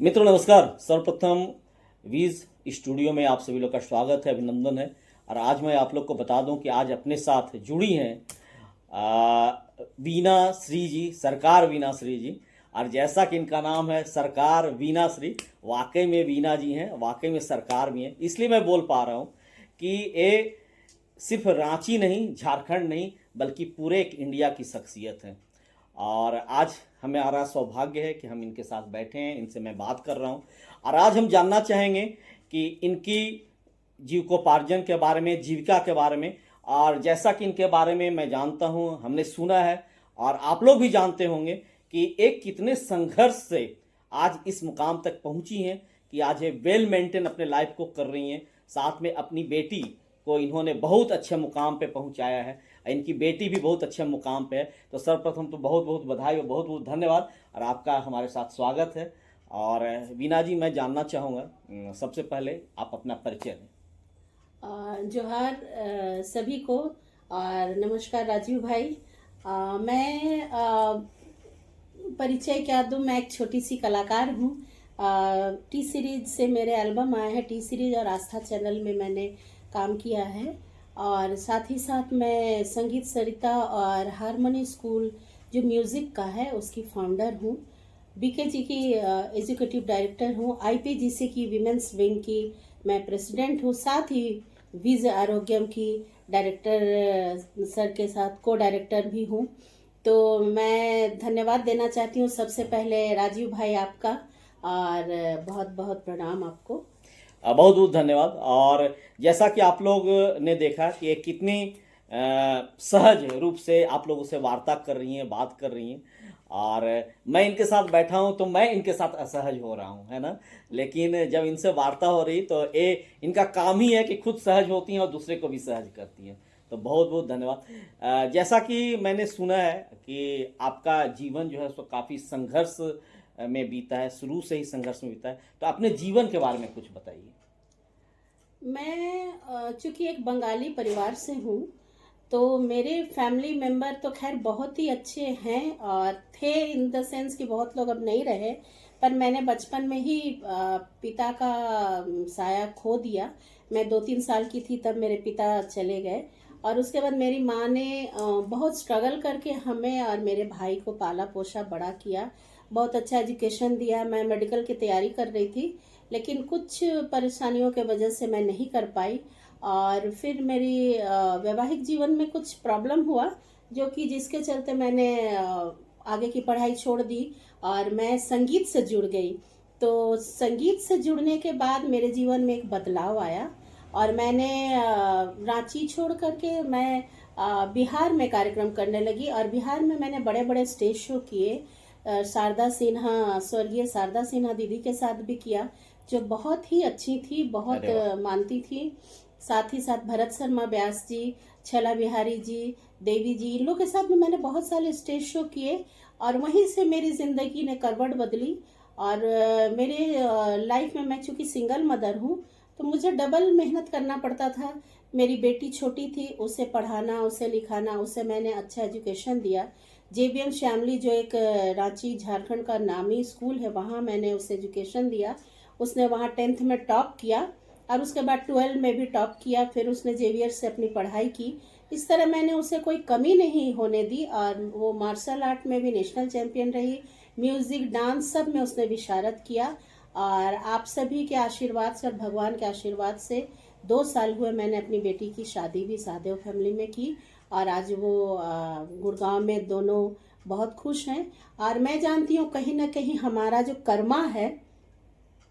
मित्रों नमस्कार। सर्वप्रथम वीज स्टूडियो में आप सभी लोग का स्वागत है, अभिनंदन है। और आज मैं आप लोग को बता दूं कि आज अपने साथ जुड़ी हैं वीना श्री जी, सरकार वीना श्री जी। और जैसा कि इनका नाम है सरकार वीना श्री, वाकई में वीना जी हैं, वाकई में सरकार भी हैं। इसलिए मैं बोल पा रहा हूं कि ये सिर्फ रांची नहीं, झारखंड नहीं, बल्कि पूरे एक इंडिया की शख्सियत है। और आज हमारा सौभाग्य है कि हम इनके साथ बैठे हैं, इनसे मैं बात कर रहा हूं। और आज हम जानना चाहेंगे कि इनकी जीविकोपार्जन के बारे में, जीविका के बारे में। और जैसा कि इनके बारे में मैं जानता हूं, हमने सुना है और आप लोग भी जानते होंगे कि एक कितने संघर्ष से आज इस मुकाम तक पहुंची हैं कि आज ये वेल मेंटेन अपने लाइफ को कर रही हैं। साथ में अपनी बेटी को इन्होंने बहुत अच्छे मुकाम पे पहुंचाया है। इनकी बेटी भी बहुत अच्छे मुकाम पे है। तो सर्वप्रथम तो बहुत बहुत बधाई और बहुत बहुत धन्यवाद, और आपका हमारे साथ स्वागत है। और वीना जी, मैं जानना चाहूँगा सबसे पहले आप अपना परिचय दें। जोहार सभी को, और नमस्कार राजीव भाई। मैं परिचय क्या दूँ, मैं एक छोटी सी कलाकार हूँ। टी सीरीज से मेरे एल्बम आए हैं, टी सीरीज और आस्था चैनल में मैंने काम किया है। और साथ ही साथ मैं संगीत सरिता और हारमोनी स्कूल जो म्यूज़िक का है उसकी फाउंडर हूँ। बीकेजी की एजुकेटिव डायरेक्टर हूँ। आईपीजीसी की विमेंस विंग की मैं प्रेसिडेंट हूँ। साथ ही विज आरोग्यम की डायरेक्टर सर के साथ को डायरेक्टर भी हूँ। तो मैं धन्यवाद देना चाहती हूँ सबसे पहले राजीव भाई आपका, और बहुत बहुत प्रणाम आपको। बहुत बहुत धन्यवाद। और जैसा कि आप लोग ने देखा कि ये कितनी सहज रूप से आप लोगों से वार्ता कर रही हैं, बात कर रही हैं। और मैं इनके साथ बैठा हूं तो मैं इनके साथ असहज हो रहा हूं, है ना। लेकिन जब इनसे वार्ता हो रही तो ये इनका काम ही है कि खुद सहज होती हैं और दूसरे को भी सहज करती हैं। तो बहुत बहुत धन्यवाद। जैसा कि मैंने सुना है कि आपका जीवन जो है उसको काफ़ी संघर्ष में बीता है, शुरू से ही संघर्ष में बीता है। तो अपने जीवन के बारे में कुछ बताइए। मैं चूँकि एक बंगाली परिवार से हूँ, तो मेरे फैमिली मेंबर तो खैर बहुत ही अच्छे हैं और थे, इन द सेंस कि बहुत लोग अब नहीं रहे। पर मैंने बचपन में ही पिता का साया खो दिया। मैं 2-3 साल की थी तब मेरे पिता चले गए। और उसके बाद मेरी माँ ने बहुत स्ट्रगल करके हमें और मेरे भाई को पाला पोसा बड़ा किया, बहुत अच्छा एजुकेशन दिया। मैं मेडिकल की तैयारी कर रही थी, लेकिन कुछ परेशानियों के वजह से मैं नहीं कर पाई। और फिर मेरी वैवाहिक जीवन में कुछ प्रॉब्लम हुआ, जो कि जिसके चलते मैंने आगे की पढ़ाई छोड़ दी और मैं संगीत से जुड़ गई। तो संगीत से जुड़ने के बाद मेरे जीवन में एक बदलाव आया और मैंने रांची छोड़ करके मैं बिहार में कार्यक्रम करने लगी। और बिहार में मैंने बड़े बड़े स्टेज शो किए। शारदा सिन्हा, स्वर्गीय शारदा सिन्हा दीदी के साथ भी किया, जो बहुत ही अच्छी थी, बहुत मानती थी। साथ ही साथ भरत शर्मा व्यास जी, छला बिहारी जी, देवी जी, इन लोग के साथ भी मैंने बहुत सारे स्टेज शो किए। और वहीं से मेरी ज़िंदगी ने करवट बदली। और मेरे लाइफ में, मैं चूँकि सिंगल मदर हूँ, तो मुझे डबल मेहनत करना पड़ता था। मेरी बेटी छोटी थी, उसे पढ़ाना, उसे लिखाना, उसे मैंने अच्छा एजुकेशन दिया। जेबीएम श्यामली जो एक रांची झारखंड का नामी स्कूल है, वहाँ मैंने उसे एजुकेशन दिया। उसने वहाँ 10th में टॉप किया और उसके बाद 12 में भी टॉप किया। फिर उसने जेवियर से अपनी पढ़ाई की। इस तरह मैंने उसे कोई कमी नहीं होने दी। और वो मार्शल आर्ट में भी नेशनल चैम्पियन रही, म्यूज़िक, डांस, सब में उसने विशारद किया। और आप सभी के आशीर्वाद से और भगवान के आशीर्वाद से 2 साल हुए मैंने अपनी बेटी की शादी भी सादेव फैमिली में की। और आज वो गुड़गांव में दोनों बहुत खुश हैं। और मैं जानती हूँ कहीं ना कहीं हमारा जो कर्मा है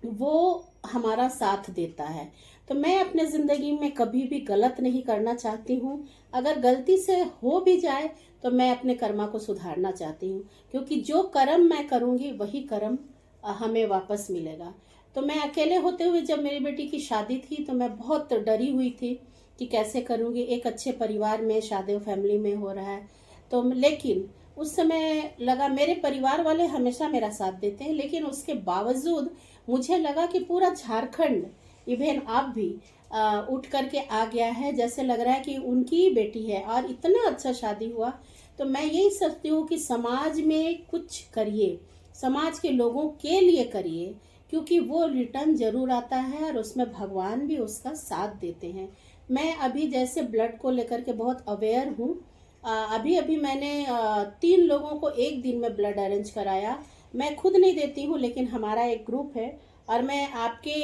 वो हमारा साथ देता है। तो मैं अपने ज़िंदगी में कभी भी गलत नहीं करना चाहती हूँ। अगर गलती से हो भी जाए तो मैं अपने कर्मा को सुधारना चाहती हूँ, क्योंकि जो कर्म मैं करूँगी वही कर्म हमें वापस मिलेगा। तो मैं अकेले होते हुए जब मेरी बेटी की शादी थी तो मैं बहुत डरी हुई थी कि कैसे करूँगी, एक अच्छे परिवार में, शादी फैमिली में हो रहा है। तो लेकिन उस समय लगा, मेरे परिवार वाले हमेशा मेरा साथ देते हैं, लेकिन उसके बावजूद मुझे लगा कि पूरा झारखंड, इवन आप भी उठ करके आ गया है, जैसे लग रहा है कि उनकी बेटी है और इतना अच्छा शादी हुआ। तो मैं यही सोचती हूँ कि समाज में कुछ करिए, समाज के लोगों के लिए करिए, क्योंकि वो रिटर्न जरूर आता है और उसमें भगवान भी उसका साथ देते हैं। मैं अभी जैसे ब्लड को लेकर के बहुत अवेयर हूँ। अभी अभी मैंने 3 लोगों को एक दिन में ब्लड अरेंज कराया। मैं खुद नहीं देती हूँ, लेकिन हमारा एक ग्रुप है, और मैं आपके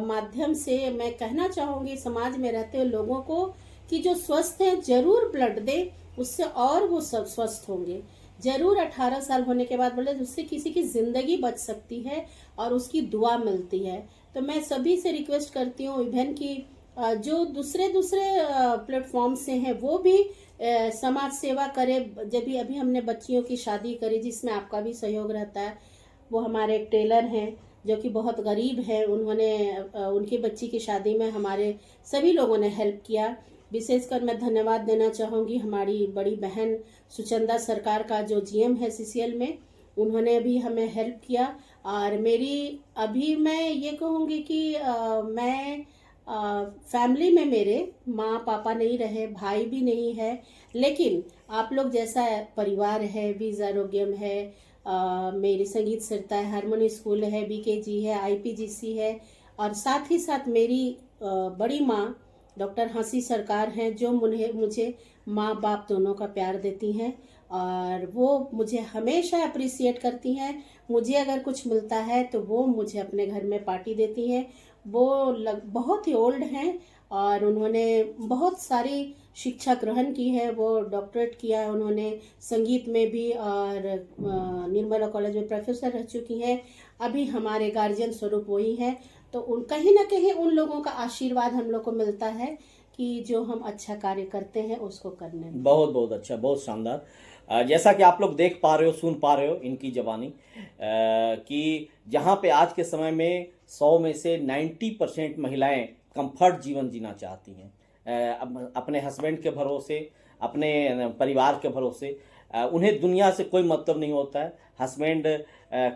माध्यम से मैं कहना चाहूँगी समाज में रहते हुए लोगों को कि जो स्वस्थ हैं जरूर ब्लड दें, उससे और वो सब स्वस्थ होंगे। जरूर 18 साल होने के बाद बोले, उससे किसी की ज़िंदगी बच सकती है और उसकी दुआ मिलती है। तो मैं सभी से रिक्वेस्ट करती हूँ, इवन की जो दूसरे दूसरे प्लेटफॉर्म से हैं वो भी समाज सेवा करे। जब भी अभी हमने बच्चियों की शादी करी जिसमें आपका भी सहयोग रहता है, वो हमारे एक टेलर हैं जो कि बहुत गरीब है, उन्होंने उनकी बच्ची की शादी में हमारे सभी लोगों ने हेल्प किया। विशेषकर मैं धन्यवाद देना चाहूँगी हमारी बड़ी बहन सुचंदा सरकार का, जो जीएम है सीसीएल में, उन्होंने भी हमें हेल्प किया। और मेरी अभी मैं ये कहूँगी कि मैं फैमिली में मेरे माँ पापा नहीं रहे, भाई भी नहीं है, लेकिन आप लोग जैसा परिवार है, बीज आरोग्यम है, मेरी संगीत सरिता है, हारमोनी स्कूल है, बीकेजी है, आईपीजीसी है, और साथ ही साथ मेरी बड़ी माँ डॉक्टर हंसी सरकार हैं, जो मुझे माँ बाप दोनों का प्यार देती हैं और वो मुझे हमेशा अप्रिसिएट करती हैं। मुझे अगर कुछ मिलता है तो वो मुझे अपने घर में पार्टी देती हैं। वो बहुत ही ओल्ड हैं और उन्होंने बहुत सारी शिक्षा ग्रहण की है। वो डॉक्टरेट किया है उन्होंने संगीत में भी, और निर्मला कॉलेज में प्रोफेसर रह चुकी हैं। अभी हमारे गार्जियन स्वरूप वही हैं। तो उन कहीं ना कहीं उन लोगों का आशीर्वाद हम लोग को मिलता है कि जो हम अच्छा कार्य करते हैं उसको करने में। बहुत बहुत अच्छा, बहुत शानदार। जैसा कि आप लोग देख पा रहे हो, सुन पा रहे हो इनकी जवानी, कि जहाँ पे आज के समय में 100 में से 90% महिलाएं कंफर्ट जीवन जीना चाहती हैं, अपने हस्बैंड के भरोसे, अपने परिवार के भरोसे। उन्हें दुनिया से कोई मतलब नहीं होता है। हस्बैंड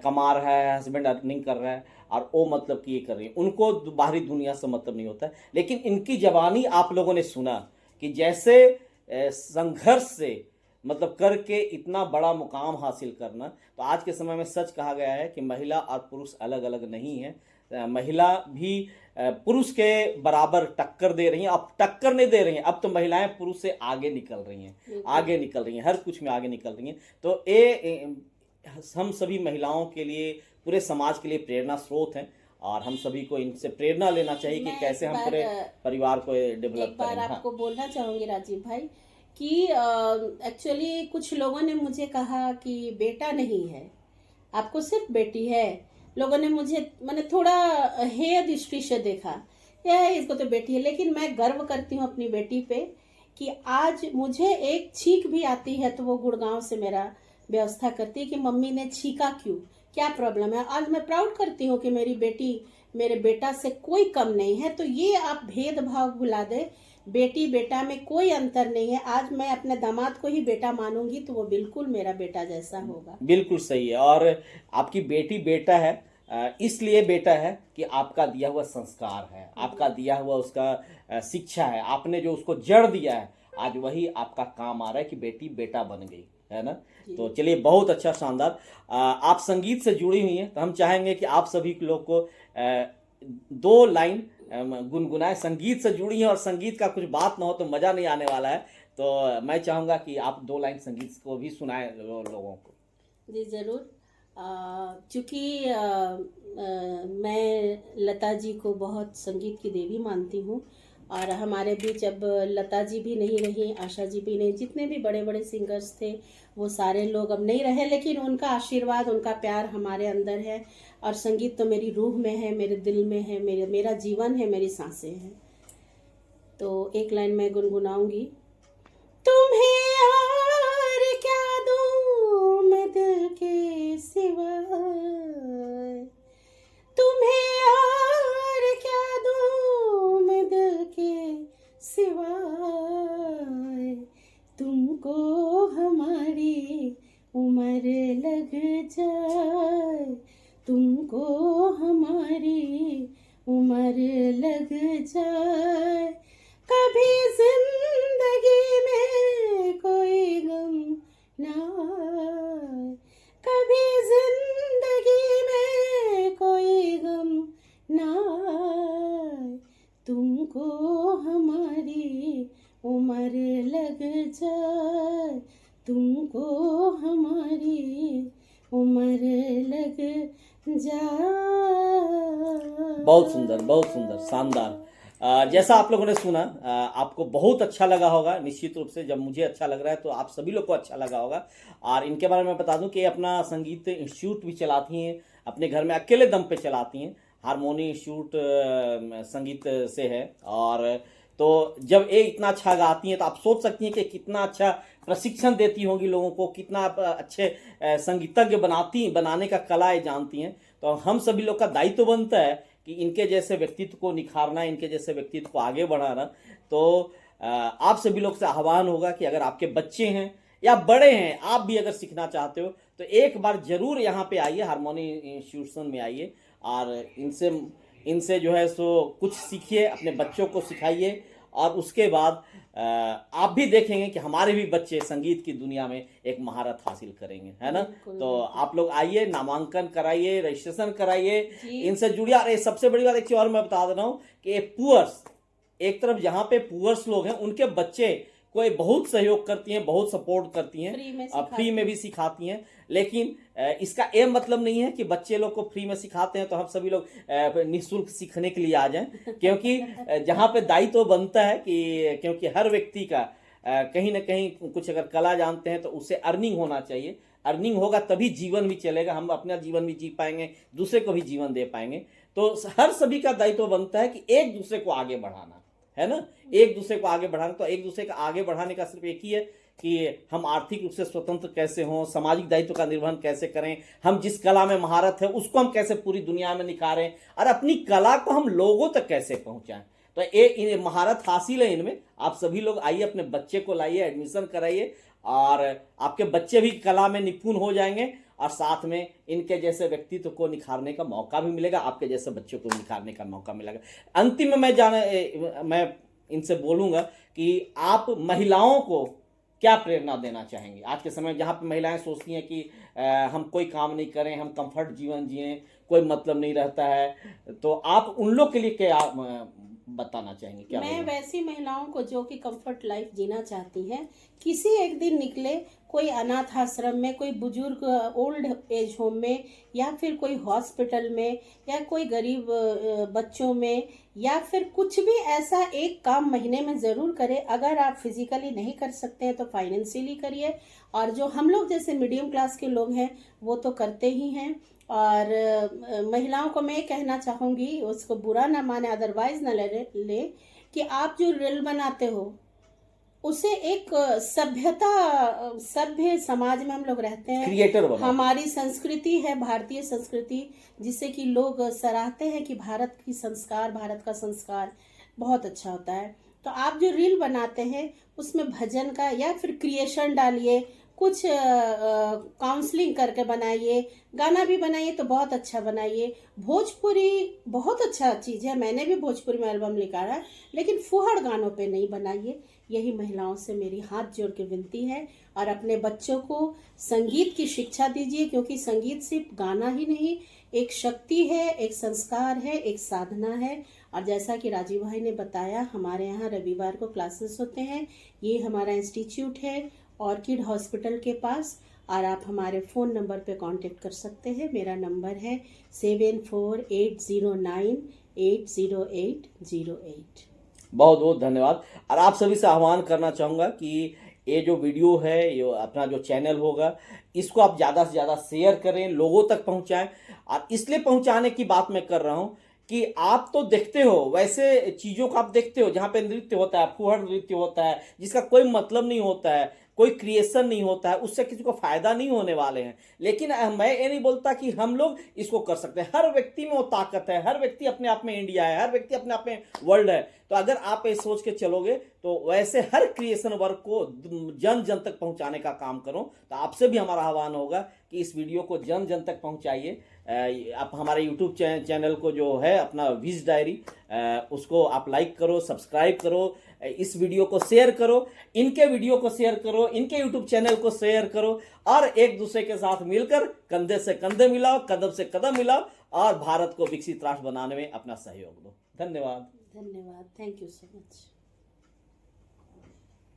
कमा रहा है, हस्बैंड अर्निंग कर रहा है और वो मतलब कि ये कर रही है, उनको बाहरी दुनिया से मतलब नहीं होता है। लेकिन इनकी जवानी आप लोगों ने सुना कि जैसे संघर्ष से मतलब करके इतना बड़ा मुकाम हासिल करना। तो आज के समय में सच कहा गया है कि महिला और पुरुष अलग अलग नहीं है। महिला भी पुरुष के बराबर टक्कर दे रही हैं। अब टक्कर नहीं दे रही हैं, अब तो महिलाएं पुरुष से आगे निकल रही हैं, आगे निकल रही हैं, हर कुछ में आगे निकल रही हैं। तो ये हम सभी महिलाओं के लिए, पूरे समाज के लिए प्रेरणा स्रोत हैं और हम सभी को इनसे प्रेरणा लेना चाहिए कि कैसे हम पूरे परिवार को डेवलप एक बार करें। आपको बोलना चाहूँगी राजीव भाई कि एक्चुअली कुछ लोगों ने मुझे कहा कि बेटा नहीं है, आपको सिर्फ बेटी है। लोगों ने मैंने थोड़ा हेय दृष्टि से देखा, यह इसको तो बेटी है। लेकिन मैं गर्व करती हूँ अपनी बेटी पे कि आज मुझे एक छींक भी आती है तो वो गुड़गांव से मेरा व्यवस्था करती है कि मम्मी ने छींका क्यों, क्या प्रॉब्लम है। आज मैं प्राउड करती हूँ कि मेरी बेटी मेरे बेटा से कोई कम नहीं है। तो ये आप भेदभाव भुला दे, बेटी बेटा में कोई अंतर नहीं है। आज मैं अपने दामाद को ही बेटा मानूंगी तो वो बिल्कुल मेरा बेटा जैसा होगा। बिल्कुल सही है। और आपकी बेटी बेटा है, इसलिए बेटा है कि आपका दिया हुआ संस्कार है, आपका दिया हुआ उसका शिक्षा है, आपने जो उसको जड़ दिया है, आज वही आपका काम आ रहा है कि बेटी बेटा बन गई है ना। तो चलिए, बहुत अच्छा, शानदार। आप संगीत से जुड़ी हुई हैं तो हम चाहेंगे कि आप सभी लोग को 2 लाइन गुनगुनाए। संगीत से जुड़ी हैं और संगीत का कुछ बात ना हो तो मज़ा नहीं आने वाला है। तो मैं चाहूँगा कि आप 2 लाइन संगीत को भी सुनाएं लोगों को। जी ज़रूर। चूँकि मैं लता जी को बहुत संगीत की देवी मानती हूँ और हमारे बीच अब लता जी भी नहीं रही, आशा जी भी नहीं, जितने भी बड़े बड़े सिंगर्स थे वो सारे लोग अब नहीं रहे, लेकिन उनका आशीर्वाद, उनका प्यार हमारे अंदर है। और संगीत तो मेरी रूह में है, मेरे दिल में है, मेरा जीवन है, मेरी सांसें हैं। तो एक लाइन मैं गुनगुनाऊंगी। तुम्हें और क्या दूं मैं दिल के सिवा, तुम्हें और क्या दूं मैं दिल के सिवा, तुमको हमारी उम्र लग जाए, तुमको हमारी उम्र लग जाए, कभी जिंदगी में कोई गम ना आए, कभी जिंदगी में कोई गम जा। बहुत सुंदर, शानदार। जैसा आप लोगों ने सुना, आपको बहुत अच्छा लगा होगा निश्चित रूप से। जब मुझे अच्छा लग रहा है तो आप सभी लोग को अच्छा लगा होगा। और इनके बारे में बता दूं कि ये अपना संगीत इंस्टीट्यूट भी चलाती हैं, अपने घर में अकेले दम पे चलाती हैं। हारमोनी इंस्टीट्यूट संगीत से है। और तो जब ये इतना अच्छा गाती हैं तो आप सोच सकती हैं कि कितना अच्छा प्रशिक्षण देती होंगी लोगों को, कितना अच्छे संगीतज्ञ बनाने का कला ये जानती हैं। तो हम सभी लोग का दायित्व बनता है कि इनके जैसे व्यक्तित्व को निखारना, इनके जैसे व्यक्तित्व को आगे बढ़ाना। तो आप सभी लोग से आह्वान होगा कि अगर आपके बच्चे हैं या बड़े हैं, आप भी अगर सीखना चाहते हो तो एक बार जरूर यहाँ पे आइए, हारमोनी इंस्टीट्यूशन में आइए और इनसे जो है सो कुछ सीखिए, अपने बच्चों को सिखाइए। और उसके बाद आप भी देखेंगे कि हमारे भी बच्चे संगीत की दुनिया में एक महारत हासिल करेंगे, है ना। तो आप लोग आइए, नामांकन कराइए, रजिस्ट्रेशन कराइए, इनसे जुड़िए। और ये सबसे बड़ी बात एक चीज और मैं बता दे रहा हूँ कि ये पुअर्स, एक तरफ जहाँ पे पुअर्स लोग हैं उनके बच्चे कोई बहुत सहयोग करती हैं, बहुत सपोर्ट करती हैं, फ्री में भी सिखाती हैं। लेकिन इसका ये मतलब नहीं है कि बच्चे लोग को फ्री में सिखाते हैं तो हम सभी लोग निःशुल्क सीखने के लिए आ जाएं। क्योंकि जहाँ पे दायित्व तो बनता है कि क्योंकि हर व्यक्ति का कहीं ना कहीं कुछ अगर कला जानते हैं तो उससे अर्निंग होना चाहिए। अर्निंग होगा तभी जीवन भी चलेगा, हम अपना जीवन भी जी पाएंगे, दूसरे को भी जीवन दे पाएंगे। तो हर सभी का दायित्व बनता है कि एक दूसरे को आगे बढ़ाना, है ना, एक दूसरे को आगे बढ़ाना। तो एक दूसरे को आगे बढ़ाने का सिर्फ एक ही है कि हम आर्थिक रूप से स्वतंत्र कैसे हों, सामाजिक दायित्व का निर्वहन कैसे करें, हम जिस कला में महारत है उसको हम कैसे पूरी दुनिया में निखारें और अपनी कला को हम लोगों तक कैसे पहुंचाएं। तो ये महारत हासिल है इनमें। आप सभी लोग आइए, अपने बच्चे को लाइए, एडमिशन कराइए और आपके बच्चे भी कला में निपुण हो जाएंगे और साथ में इनके जैसे व्यक्तित्व को निखारने का मौका भी मिलेगा, आपके जैसे बच्चों को निखारने का मौका मिलेगा। अंतिम में मैं इनसे बोलूँगा कि आप महिलाओं को क्या प्रेरणा देना चाहेंगे आज के समय जहाँ पे महिलाएं सोचती हैं कि हम कोई काम नहीं करें, हम कंफर्ट जीवन जिएं, कोई मतलब नहीं रहता है। तो आप उन लोग के लिए क्या बताना चाहेंगे? क्या मैं वैसी महिलाओं को जो कि कंफर्ट लाइफ जीना चाहती हैं, किसी एक दिन निकले, कोई अनाथ आश्रम में, कोई बुजुर्ग ओल्ड एज होम में, या फिर कोई हॉस्पिटल में, या कोई गरीब बच्चों में, या फिर कुछ भी ऐसा एक काम महीने में ज़रूर करें। अगर आप फिजिकली नहीं कर सकते हैं तो फाइनेंशियली करिए। और जो हम लोग जैसे मीडियम क्लास के लोग हैं वो तो करते ही हैं। और महिलाओं को मैं कहना चाहूँगी, उसको बुरा ना माने, अदरवाइज ना ले कि आप जो रील बनाते हो उसे एक सभ्य समाज में हम लोग रहते हैं, क्रिएटर बनो। हमारी संस्कृति है भारतीय संस्कृति, जिससे कि लोग सराहते हैं कि भारत का संस्कार बहुत अच्छा होता है। तो आप जो रील बनाते हैं उसमें भजन का या फिर क्रिएशन डालिए, कुछ काउंसलिंग करके बनाइए, गाना भी बनाइए तो बहुत अच्छा बनाइए। भोजपुरी बहुत अच्छा चीज़ है, मैंने भी भोजपुरी में एल्बम लिखा है, लेकिन फुहड़ गानों पे नहीं बनाइए। यही महिलाओं से मेरी हाथ जोड़ के विनती है। और अपने बच्चों को संगीत की शिक्षा दीजिए, क्योंकि संगीत सिर्फ गाना ही नहीं, एक शक्ति है, एक संस्कार है, एक साधना है। और जैसा कि राजीव भाई ने बताया, हमारे यहाँ रविवार को क्लासेस होते हैं। ये हमारा इंस्टीट्यूट है ऑर्किड हॉस्पिटल के पास। और आप हमारे फ़ोन नंबर पे कांटेक्ट कर सकते हैं। मेरा नंबर है 7480980808। बहुत बहुत धन्यवाद। और आप सभी से आह्वान करना चाहूँगा कि ये जो वीडियो है, ये अपना जो चैनल होगा, इसको आप ज़्यादा से ज़्यादा शेयर करें, लोगों तक पहुँचाएं। और इसलिए पहुँचाने की बात मैं कर रहा हूँ कि आप तो देखते हो, वैसे चीज़ों को आप देखते हो जहाँ पे नृत्य होता है, फुहड़ नृत्य होता है, जिसका कोई मतलब नहीं होता है, कोई क्रिएशन नहीं होता है, उससे किसी को फायदा नहीं होने वाले हैं। लेकिन मैं ये नहीं बोलता कि हम लोग इसको कर सकते हैं। हर व्यक्ति में वो ताकत है, हर व्यक्ति अपने आप में इंडिया है, हर व्यक्ति अपने आप में वर्ल्ड है। तो अगर आप ये सोच के चलोगे तो वैसे हर क्रिएशन वर्क को जन जन तक पहुंचाने का काम करो। तो आपसे भी हमारा आह्वान होगा कि इस वीडियो को जन जन तक पहुंचाइए। आप हमारे यूट्यूब चैनल को जो है अपना विज डायरी, उसको आप लाइक करो, सब्सक्राइब करो, इस वीडियो को शेयर करो, इनके वीडियो को शेयर करो, इनके यूट्यूब चैनल को शेयर करो और एक दूसरे के साथ मिलकर कंधे से कंधे मिलाओ, कदम से कदम मिलाओ और भारत को विकसित राष्ट्र बनाने में अपना सहयोग दो। धन्यवाद। धन्यवाद। Thank you so much.